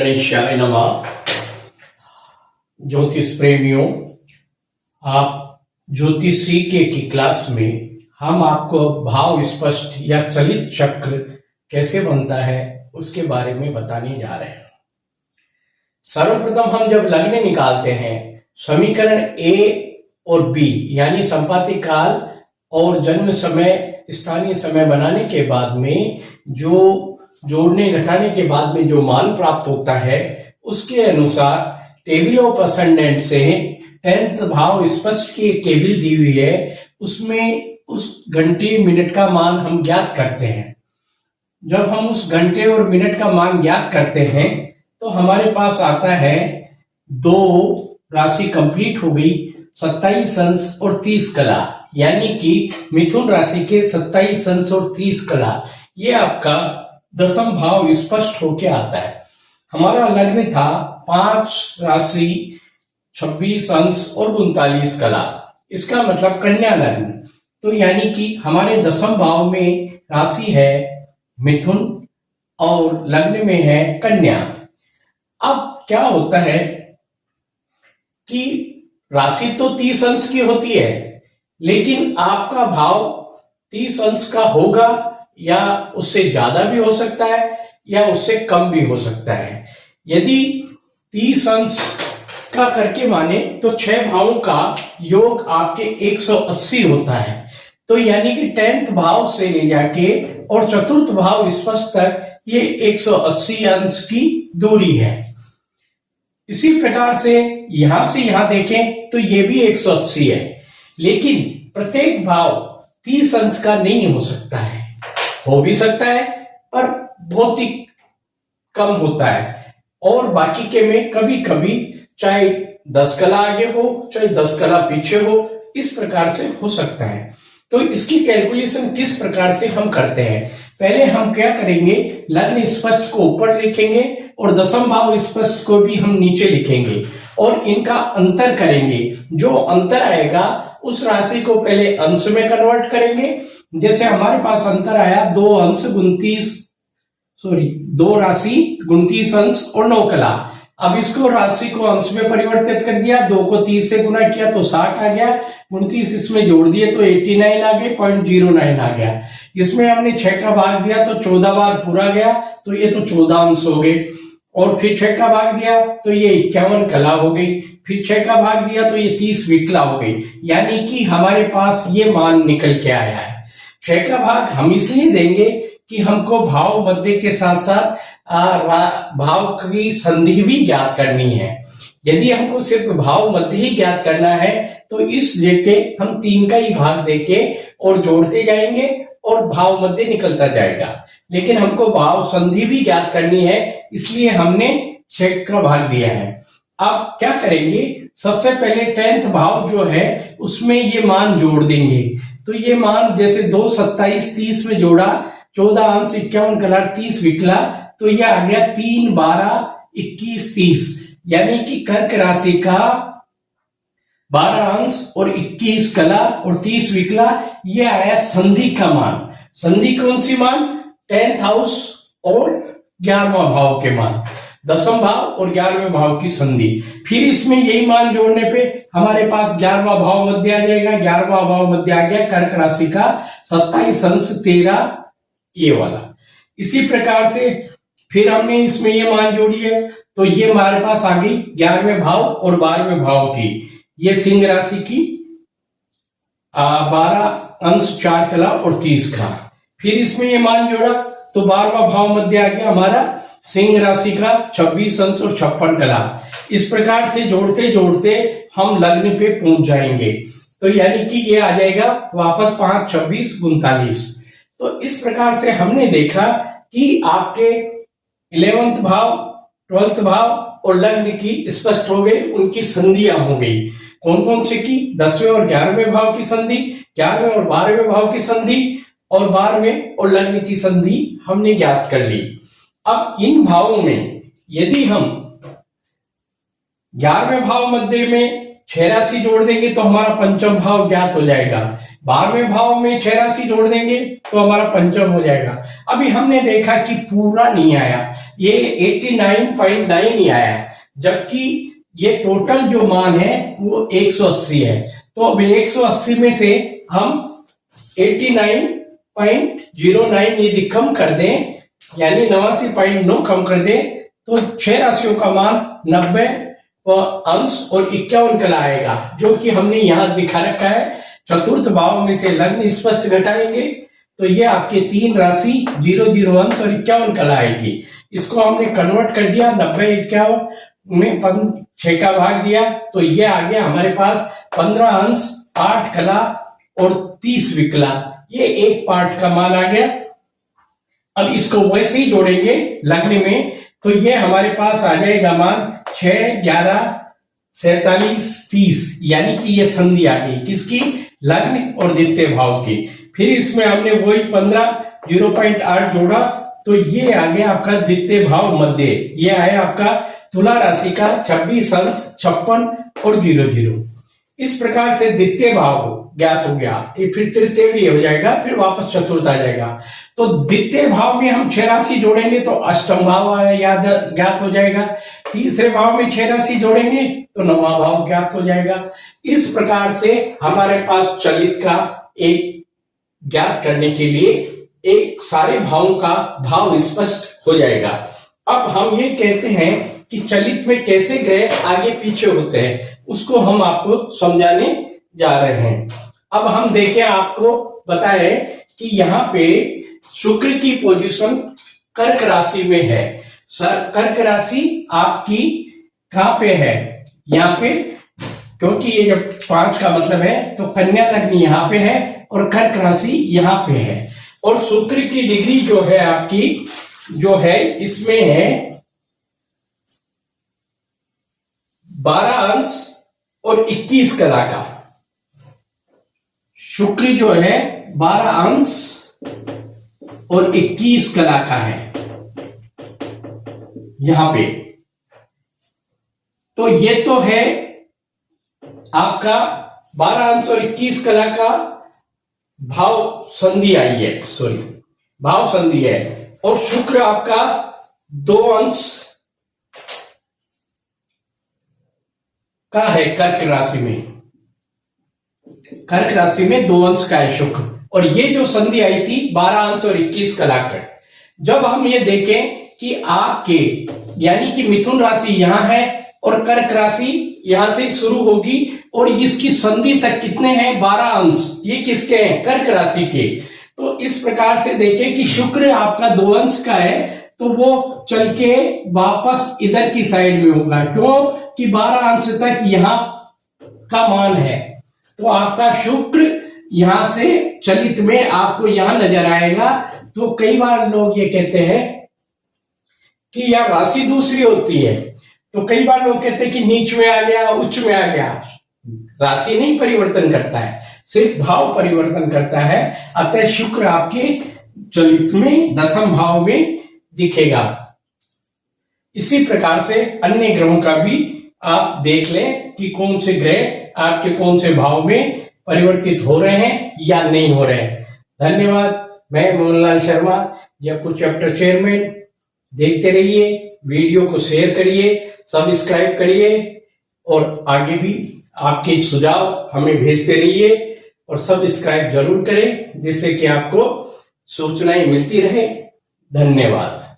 गणेशाय नमः। ज्योतिष प्रेमियों, आप ज्योतिष सीखे की क्लास में हम आपको भाव स्पष्ट या चलित चक्र कैसे बनता है उसके बारे में बताने जा रहे हैं। सर्वप्रथम हम जब लग्न निकालते हैं, समीकरण ए और बी यानी संपाति काल और जन्म समय स्थानीय समय बनाने के बाद में जो जोड़ने घटाने के बाद में जो मान प्राप्त होता है उसके अनुसार टेबल ऑफ असेंडेंट से 10th भाव स्पष्ट की एक टेबल दी हुई है, उसमें उस घंटे मिनट का मान हम ज्ञात करते हैं। जब हम उस घंटे और मिनट का मान ज्ञात करते हैं तो हमारे पास आता है दो राशि कंप्लीट हो गई, 27 अंश और 30 कला, यानी कि मिथुन राशि के 27 अंश और 30 कला, ये आपका दसम भाव स्पष्ट होके आता है। हमारा लग्न था 5 राशि 26 अंश और 39 कला, इसका मतलब कन्या लग्न। तो यानी कि हमारे दसम भाव में राशि है मिथुन और लग्न में है कन्या। अब क्या होता है कि राशि तो 30 अंश की होती है, लेकिन आपका भाव 30 अंश का होगा या उससे ज्यादा भी हो सकता है या उससे कम भी हो सकता है। यदि 30 अंश का करके माने तो 6 भावों का योग आपके 180 होता है। तो यानी कि 10th भाव से ले जाके और चतुर्थ भाव स्पष्ट तक ये 180 अंश की दूरी है। इसी प्रकार से यहां देखें तो ये भी 180 है, लेकिन प्रत्येक भाव 30 अंश का नहीं हो सकता है। हो भी सकता है पर बहुत ही कम होता है, और बाकी के में कभी कभी चाहे 10 कला आगे हो चाहे 10 कला पीछे हो, इस प्रकार से हो सकता है। तो इसकी कैलकुलेशन किस प्रकार से हम करते हैं, पहले हम क्या करेंगे, लग्न स्पष्ट को ऊपर लिखेंगे और दसम भाव स्पष्ट को भी हम नीचे लिखेंगे और इनका अंतर करेंगे। जो अंतर आएगा उस राशि को पहले अंश में कन्वर्ट करेंगे। जैसे हमारे पास अंतर आया 2 राशि 29 अंश और 9 कला। अब इसको राशि को अंश में परिवर्तित कर दिया, 2 को 30 से गुना किया तो 60 आ गया, 29 इसमें जोड़ दिए तो 89 आ गए, 0.09 आ गया। इसमें हमने 6 का भाग दिया तो 14 बार पूरा गया, तो ये तो 14 अंश हो गए। और फिर 6 का भाग दिया तो ये 51 कला हो गई, फिर 6 का भाग दिया तो ये 30 विकला हो गई। यानी कि हमारे पास ये मान निकल के आया है। 6 का भाग हम इसलिए देंगे कि हमको भाव मध्य के साथ साथ भाव की संधि भी ज्ञात करनी है। यदि हमको सिर्फ भाव मध्य ही ज्ञात करना है तो इस जगह हम 3 का ही भाग देके और जोड़ते जाएंगे और भाव मध्य निकलता जाएगा, लेकिन हमको भाव संधि भी ज्ञात करनी है, इसलिए हमने 6 का भाग दिया है। अब क्या करेंगे, सबसे पहले 10th भाव जो है उसमें ये मान जोड़ देंगे। तो ये मान जैसे 2 27 30 में जोड़ा, 14 अंश 51 कला 30 विकला, तो ये आ गया 3 12 21 30, यानी कि कर्क राशि का 12 अंश और 21 कला और 30 विकला, ये आया संधि का मान। संधि कौन सी मान, 10th हाउस और 11वां भाव के मान, दसम भाव और 11वें भाव की संधि। फिर इसमें यही मान जोड़ने पे हमारे पास 11वां भाव मध्य आ जाएगा। 11वां भाव मध्य आ गया कर्क राशि का 27 अंश 13, ये वाला। इसी प्रकार से फिर हमने इसमें ये मान जोड़ी है, तो ये हमारे पास आ गई 11वें भाव और 12वें भाव की, ये सिंह राशि की 12 अंश 4 कला और 30 का। फिर इसमें ये मान जोड़ा तो 12वां भाव मध्य आ गया हमारा सिंह राशि का 26 अंश और 56 कला। इस प्रकार से जोड़ते जोड़ते हम लग्न पे पहुंच जाएंगे, तो यानी कि ये आ जाएगा वापस 5 26 39। तो इस प्रकार से हमने देखा कि आपके 11th भाव 12th भाव और लग्न की स्पष्ट हो गई, उनकी संधियां हो गई। कौन कौन से की, 10वें और 11वें भाव की संधि, 11वें और 12वें भाव की संधि और 12वें और लग्न की संधि हमने ज्ञात कर ली। अब इन भावों में यदि हम 11वें भाव मध्य में 86 जोड़ देंगे तो हमारा पंचम भाव ज्ञात हो जाएगा। 12वें भाव में 86 जोड़ देंगे तो हमारा पंचम हो जाएगा। अभी हमने देखा कि पूरा नहीं आया, ये 89.9 ही आया, जबकि ये टोटल जो मान है वो 180 है। तो अब 180 में से हम 89.09 यदि कम कर दें, यानी 89.9 कम कर दें, तो 6 राशियों का मान 90 अंश और 51 कला आएगा, जो कि हमने यहां दिखा रखा है। चतुर्थ भाव में से लग्न स्पष्ट घटाएंगे तो ये आपके 3 राशि 00 अंश और 51 कला आएगी। इसको हमने कन्वर्ट कर दिया, 90 51 में 6 का भाग दिया, तो ये आ गया हमारे पास 15 अंश 8 कला और 30 विकला। ये एक पार्ट का मान आ गया। अब इसको वैसे ही जोड़ेंगे लग्न में, तो ये हमारे पास आ जाएगा मान 6 11 47 30, यानी कि ये संधि आ गई किसकी, लग्न और द्वितीय भाव की। फिर इसमें हमने वही 15 0.8 जोड़ा, तो ये आ गया आपका द्वितीय भाव मध्य। ये आया आपका तुला राशि का 26 अंश 56 और 00। इस प्रकार से द्वितीय भाव ज्ञात हो गया। ये फिर तृतीय भी हो जाएगा, फिर वापस चतुर्थ आ जाएगा। तो द्वितीय भाव में हम 6 राशि जोड़ेंगे तो अष्टम भाव याद ज्ञात हो जाएगा। तीसरे भाव में 6 राशि जोड़ेंगे तो नौवां भाव ज्ञात हो जाएगा। इस प्रकार से हमारे पास चलित का एक ज्ञात करने के लिए एक सारे भावों का भाव स्पष्ट हो जाएगा। अब हम ये कहते हैं कि चलित में कैसे ग्रह आगे पीछे होते हैं, उसको हम आपको समझाने जा रहे हैं। अब हम देखें, आपको बताएं कि यहाँ पे शुक्र की पोजीशन कर्क राशि में है। कर्क राशि आपकी कहां पे है, यहाँ पे, क्योंकि ये जब 5 का मतलब है तो कन्या लग्न यहाँ पे है और कर्क राशि यहाँ पे है। और शुक्र की डिग्री जो है आपकी, जो है इसमें है 12 अंश और 21 कला का। शुक्र जो है 12 अंश और 21 कला का है यहां पे। तो ये तो है आपका 12 अंश और 21 कला का भाव संधि आई है, सॉरी भाव संधि है। और शुक्र आपका 2 अंश का है कर्क राशि में। कर्क राशि में 2 अंश का है शुक्र। और ये जो संधि आई थी 12 अंश और 21 कला का, जब हम ये देखें कि आपके यानी कि मिथुन राशि यहां है और कर्क राशि यहां से शुरू होगी और इसकी संधि तक कितने हैं, 12 अंश, ये किसके हैं, कर्क राशि के। तो इस प्रकार से देखें कि शुक्र आपका 2 अंश का है, तो वो चल के वापस इधर की साइड में होगा, क्यों कि 12 अंश तक यहां का मान है। तो आपका शुक्र यहां से चलित में आपको यहां नजर आएगा। तो कई बार लोग ये कहते हैं कि यह राशि दूसरी होती है, तो कई बार लोग कहते हैं कि नीच में आ गया, उच्च में आ गया। राशि नहीं परिवर्तन करता है, सिर्फ भाव परिवर्तन करता है। अतः शुक्र आपके चलित में 10वें भाव में दिखेगा। इसी प्रकार से अन्य ग्रहों का भी आप देख लें कि कौन से ग्रह आपके कौन से भाव में परिवर्तित हो रहे हैं या नहीं हो रहे हैं। धन्यवाद। मैं मोहनलाल शर्मा, जयपुर चैप्टर चेयरमैन। देखते रहिए, वीडियो को शेयर करिए, सब्सक्राइब करिए और आगे भी आपके सुझाव हमें भेजते रहिए और सब्सक्राइब जरूर करें, जिससे कि आपको सूचनाएं मिलती रहे। धन्यवाद।